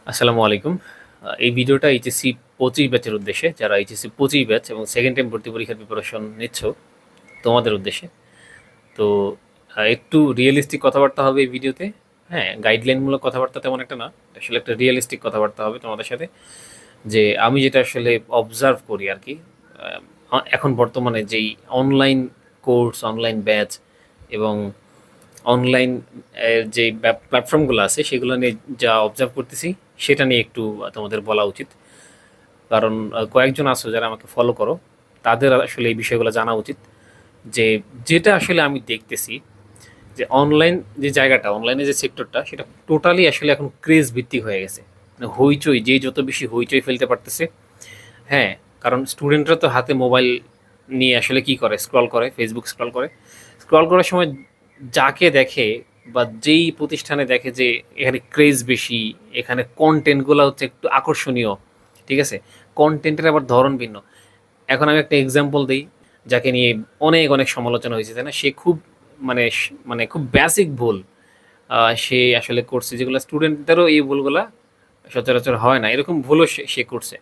আসসালামু আলাইকুম। এই ভিডিওটা এইচএসসি 25 ব্যাচের উদ্দেশ্যে, যারা এইচএসসি 25 ব্যাচ এবং সেকেন্ড টাইম ভর্তি পরীক্ষার প্রিপারেশন নিচ্ছ, তোমাদের উদ্দেশ্যে। তো একটু রিয়েলিস্টিক কথাবার্তা হবে এই ভিডিওতে। হ্যাঁ, গাইডলাইনমূলক কথাবার্তা তেমন একটা না, আসলে একটা রিয়েলিস্টিক কথাবার্তা হবে তোমাদের সাথে। যে আমি যেটা আসলে অবজার্ভ করি আর কি, এখন বর্তমানে যেই অনলাইন কোর্স, অনলাইন ব্যাচ এবং অনলাইন যে প্ল্যাটফর্মগুলো আছে সেগুলো নিয়ে যা অবজার্ভ করতেছি, সেটা নিয়ে একটু তোমাদের বলা উচিত। কারণ কয়েকজন আছো যারা আমাকে ফলো করো, তাদের আসলে এই বিষয়গুলো জানা উচিত। যে যেটা আসলে আমি দেখতেছি, যে অনলাইন যে জায়গাটা, অনলাইনে যে সেক্টরটা, সেটা টোটালি আসলে এখন ক্রেজ ভিত্তিক হয়ে গেছে। মানে হইচই, যে যত বেশি হইচই ফেলতে পারতেছে। হ্যাঁ, কারণ স্টুডেন্টরা তো হাতে মোবাইল নিয়ে আসলে কি করে, স্ক্রল করে, ফেসবুক স্ক্রল করে। স্ক্রল করার সময় যাকে দেখে বা যেই প্রতিষ্ঠানে দেখে যে এখানে ক্রেজ বেশি, এখানে কন্টেন্টগুলো হচ্ছে একটু আকর্ষণীয়, ঠিক আছে, কন্টেন্টের আবার ধরন ভিন্ন। এখন আমি একটা এক্সাম্পল দিই, যাকে নিয়ে অনেক অনেক সমালোচনা হয়েছে, তাই না? সে খুব মানে খুব বেসিক ভুল সে আসলে করছে, যেগুলো স্টুডেন্টদেরও এই ভুলগুলা সচরাচর হয় না, এরকম ভুলও সে সে করছে।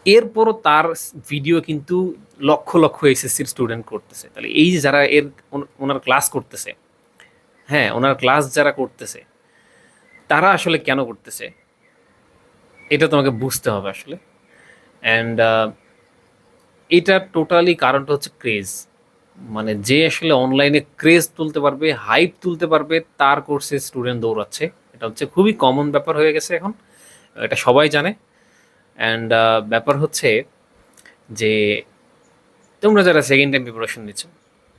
এরপরও তার ভিডিও কিন্তু লক্ষ লক্ষ এসএসসির স্টুডেন্ট করতেছে। তাহলে এই যে যারা ওনার ক্লাস করতেছে, হ্যাঁ, ওনার ক্লাস যারা করতেছে, তারা আসলে কেন করতেছে, এটা তোমাকে বুঝতে হবে আসলে। অ্যান্ড এটা টোটালি কারণটা হচ্ছে ক্রেজ। মানে যে আসলে অনলাইনে ক্রেজ তুলতে পারবে, হাইপ তুলতে পারবে, তার কোর্সে স্টুডেন্ট দৌড়াচ্ছে। এটা হচ্ছে খুবই কমন ব্যাপার হয়ে গেছে এখন, এটা সবাই জানে। অ্যান্ড ব্যাপার হচ্ছে যে তোমরা যারা সেকেন্ড টাইম প্রিপারেশন নিচ্ছ,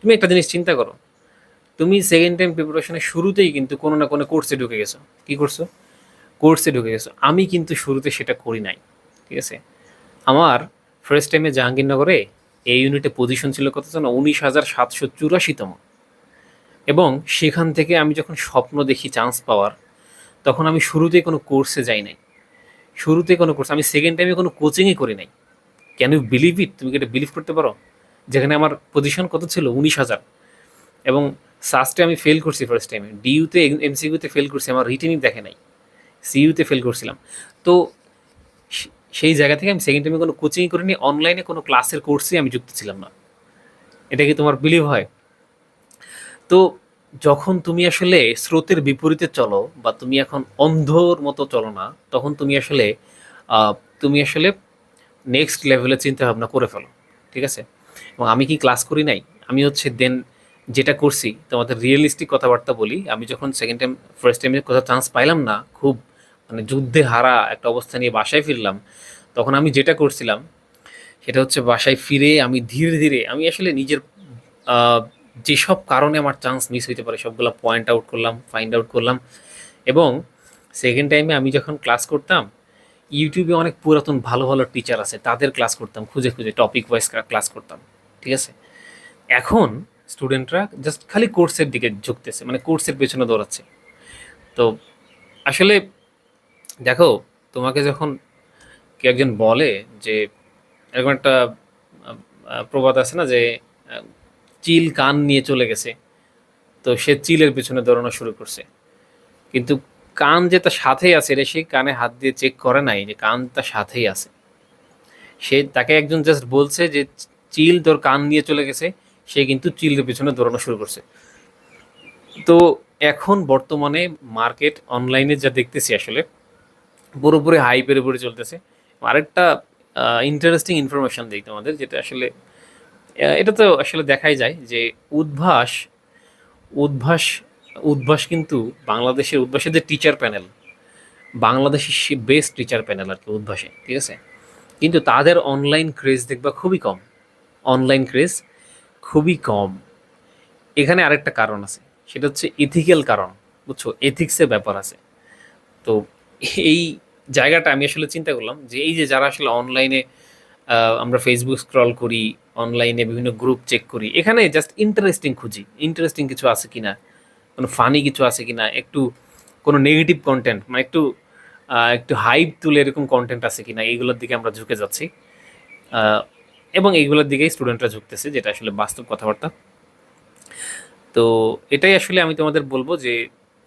তুমি একটা জিনিস চিন্তা করো। তুমি সেকেন্ড টাইম প্রিপারেশনের শুরুতেই কিন্তু কোনো না কোনো কোর্সে ঢুকে গেছো। কি করছো? কোর্সে ঢুকে গেছো। আমি কিন্তু শুরুতে সেটা করি নাই, ঠিক আছে? আমার ফার্স্ট টাইমে জাহাঙ্গীরনগরে এই ইউনিটে পজিশন ছিল কত জানো? 19,784তম। এবং সেখান থেকে আমি যখন স্বপ্ন দেখি চান্স পাওয়ার, তখন আমি শুরুতেই কোনো কোর্সে যাই নাই। শুরুতে কোনো কোর্স, আমি সেকেন্ড টাইমে কোনো কোচিংই করি নাই। Can you believe it? তুমি কি এটা বিলিভ করতে পারো? যেখানে আমার পজিশন কত ছিল? 19,000। এবং সাস্টে আমি ফেল করছি ফার্স্ট টাইমে, ডিইউতে এমসিকিউতে ফেল করছি, আমার রিটেনই দেখে নাই, সিইউতে ফেল করছিলাম। তো সেই জায়গা থেকে আমি সেকেন্ড টাইমে কোনো কোচিংই করিনি, অনলাইনে কোনো ক্লাসের কোর্সে আমি যুক্ত ছিলাম না। এটা কি তোমার বিলিভ হয়? তো যখন তুমি আসলে স্রোতের বিপরীতে চলো, বা তুমি এখন অন্ধর মতো চলো না, তখন তুমি আসলে আহ, তুমি আসলে নেক্সট লেভেলে চিন্তা ভাবনা করে ফেলো, ঠিক আছে? এবং আমি কি ক্লাস করি নাই? আমি হচ্ছে দেন যেটা করছি, তোমাদের রিয়েলিস্টিক কথাবার্তা বলি। আমি যখন সেকেন্ড টাইম, ফার্স্ট টাইমে কোথাও চান্স পাইলাম না, খুব মানে যুদ্ধে হারা একটা অবস্থা নিয়ে বাসায় ফিরলাম, তখন আমি যেটা করছিলাম সেটা হচ্ছে বাসায় ফিরে আমি ধীরে ধীরে আমি আসলে নিজের আহ, যেসব কারণে আমার চান্স মিস হইতে পারে সবগুলো পয়েন্ট আউট করলাম, ফাইন্ড আউট করলাম। এবং সেকেন্ড টাইমে আমি যখন ক্লাস করতাম, ইউটিউবে অনেক পুরাতন ভালো ভালো টিচার আছে, তাদের ক্লাস করতাম, খুঁজে খুঁজে টপিক ওয়াইজ ক্লাস করতাম, ঠিক আছে? এখন স্টুডেন্টরা জাস্ট খালি কোর্সের দিকে ঝুঁকতেছে, মানে কোর্সের পেছনে দৌড়াচ্ছে। তো আসলে দেখো, তোমাকে যখন কেউ একজন বলে যে, এরকম একটা প্রবাদ আছে না যে, আহ, চিল কান নিয়ে চলে গেছে, তো সে চিলের পেছনে দৌড়ানো শুরু করছে। কিন্তু কান যে তার সাথেই আছে, এটা সে কানে হাত দিয়ে চেক করে নাই যে কান তার সাথেই আছে। সে, তাকে একজন জাস্ট বলছে যে চিল তোর কান নিয়ে চলে গেছে, সে কিন্তু চিলের পেছনে দৌড়ানো শুরু করছে। তো এখন বর্তমানে মার্কেট অনলাইনে যা দেখতেছি আসলে পুরোপুরি হাইপের উপরে চলতেছে। আরেকটা ইন্টারেস্টিং ইনফরমেশন দিই তোমাদের, যেটা আসলে এটা তো আসলে দেখাই যায় যে উদ্ভাস উদ্ভাস উদ্ভাস কিন্তু বাংলাদেশের, উদ্ভাসের যে টিচার প্যানেল, বাংলাদেশের বেস্ট টিচার প্যানেল আর কি উদ্ভাসে, ঠিক আছে? কিন্তু তাদের অনলাইন ক্রেজ দেখবা খুবই কম। অনলাইন ক্রেজ খুবই কম। এখানে আরেকটা কারণ আছে, সেটা হচ্ছে ইথিক্যাল কারণ। বুঝছো, এথিক্সের ব্যাপার আছে। তো এই জায়গাটা আমি আসলে চিন্তা করলাম যে এই যে যারা আসলে অনলাইনে, আমরা ফেসবুক স্ক্রল করি, অনলাইনে বিভিন্ন গ্রুপ চেক করি, এখানে জাস্ট ইন্টারেস্টিং খুঁজি, ইন্টারেস্টিং কিছু আছে কিনা, কোনো ফানি কিছু আছে কিনা, একটু কোনো নেগেটিভ কন্টেন্ট, মানে একটু একটু হাইপ তুলে এরকম কন্টেন্ট আছে কিনা, এইগুলোর দিকে আমরা ঝুঁকে যাচ্ছি। আহ, এবং এইগুলোর দিকেই স্টুডেন্টরা ঝুঁকতেছে, যেটা আসলে বাস্তব কথাবার্তা। তো এটাই আসলে আমি তোমাদের বলবো যে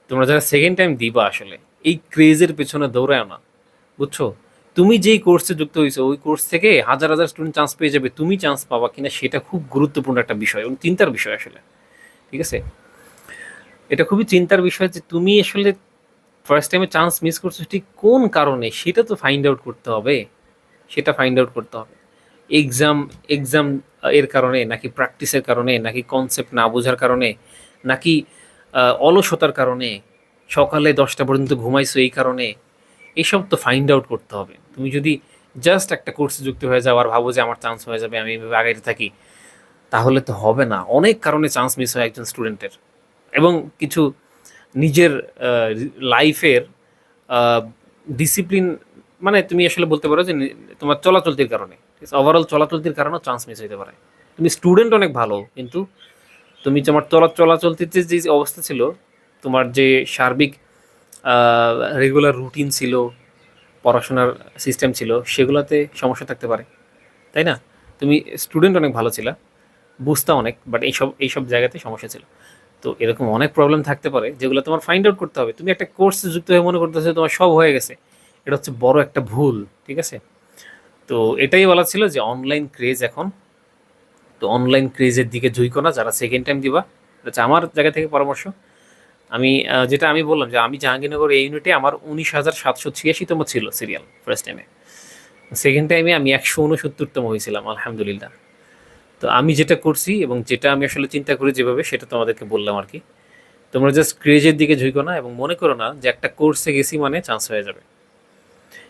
তোমরা যারা সেকেন্ড টাইম দিবা আসলে, এই ক্রেজের পেছনে দৌড়ায় না, বুঝছো? তুমি যেই কোর্সে যুক্ত হয়েছো ওই কোর্স থেকে হাজার হাজার স্টুডেন্ট চান্স পেয়ে যাবে, তুমি চান্স পাবা কিনা সেটা খুব গুরুত্বপূর্ণ একটা বিষয় এবং চিন্তার বিষয় আসলে। ঠিক আছে, এটা খুবই চিন্তার বিষয় যে তুমি আসলে ফার্স্ট টাইমে চান্স মিস করছো ঠিক কোন কারণে, সেটা তো ফাইন্ড আউট করতে হবে। সেটা ফাইন্ড আউট করতে হবে। এক্সাম এক্সাম এর কারণে, নাকি প্র্যাকটিসের কারণে, নাকি কনসেপ্ট না বোঝার কারণে, নাকি অলসতার কারণে, সকালে 10টা পর্যন্ত ঘুমাইছো এই কারণে, এইসব তো ফাইন্ড আউট করতে হবে। তুমি যদি জাস্ট একটা কোর্সে যুক্ত হয়ে যাও আর ভাবো যে আমার চান্স হয়ে যাবে, আমি এভাবে আগাইতে থাকি, তাহলে তো হবে না। অনেক কারণে চান্স মিস হয় একজন স্টুডেন্টের। এবং কিছু নিজের লাইফের ডিসিপ্লিন, মানে তুমি আসলে বলতে পারো যে তোমার চলাচলতির কারণে, ওভারঅল চলাচলতির কারণেও চান্স মিস হইতে পারে। তুমি স্টুডেন্ট অনেক ভালো, কিন্তু তুমি তোমার চলাচলতিতে যে অবস্থা ছিল, তোমার যে সার্বিক রেগুলার রুটিন ছিল, পড়াশোনার সিস্টেম ছিল, সেগুলোতে সমস্যা থাকতে পারে, তাই না? তুমি স্টুডেন্ট অনেক ভালো ছিলা, বুঝতা অনেক, বাট এইসব জায়গাতে সমস্যা ছিল। তো এরকম অনেক প্রবলেম থাকতে পারে যেগুলো তোমার ফাইন্ড আউট করতে হবে। তুমি একটা কোর্সে যুক্ত হয়ে মনে করতেছো তোমার সব হয়ে গেছে, এটা হচ্ছে বড় একটা ভুল। ঠিক আছে, তো এটাই বলা ছিল যে অনলাইন ক্রেজ এখন, তো অনলাইন ক্রেজের দিকে ঝুঁকো না যারা সেকেন্ড টাইম দিবা। এটা হচ্ছে আমার জায়গা থেকে পরামর্শ। আমি যেটা আমি বললাম যে আমি জাহাঙ্গীরনগর এই ইউনিটে আমার 19,786তম ছিল সিরিয়াল ফার্স্ট টাইমে। সেকেন্ড টাইমে আমি 169তম হয়েছিলাম, আলহামদুলিল্লাহ। তো আমি যেটা করছি এবং যেটা আমি আসলে চিন্তা করি যেভাবে, সেটা তোমাদেরকে বললাম আর কি। তোমরা জাস্ট ক্রেজের দিকে ঝুঁকো না এবং মনে করো না যে একটা কোর্সে গেছি মানে চান্স হয়ে যাবে,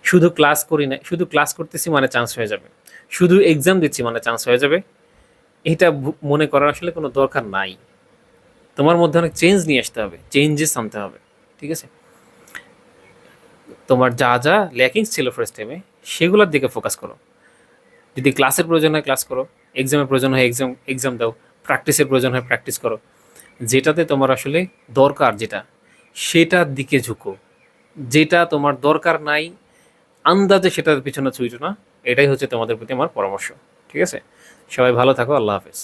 শুধু ক্লাস করি না, শুধু ক্লাস করতেছি মানে চান্স হয়ে যাবে, শুধু এক্সাম দিচ্ছি মানে চান্স হয়ে যাবে। এটা মনে করার আসলে কোনো দরকার নাই। তোমার মধ্যে অনেক চেঞ্জ নিয়ে আসতে হবে, চেঞ্জেস আনতে হবে। ঠিক আছে, তোমার যা যা ল্যাকিংস ছিল ফার্স্ট টাইমে সেগুলোর দিকে ফোকাস করো। যদি ক্লাসের প্রয়োজন হয় ক্লাস করো, এক্সামের প্রয়োজন হয় এক্সাম দাও, প্র্যাকটিসের প্রয়োজন হয় প্র্যাকটিস করো। যেটাতে তোমার আসলে দরকার, যেটা সেটার দিকে ঝুঁকো। যেটা তোমার দরকার নাই আন্দাজে সেটার পিছনে ছুঁইটো না। এটাই হচ্ছে তোমাদের প্রতি আমার পরামর্শ। ঠিক আছে, সবাই ভালো থাকো, আল্লাহ হাফেজ।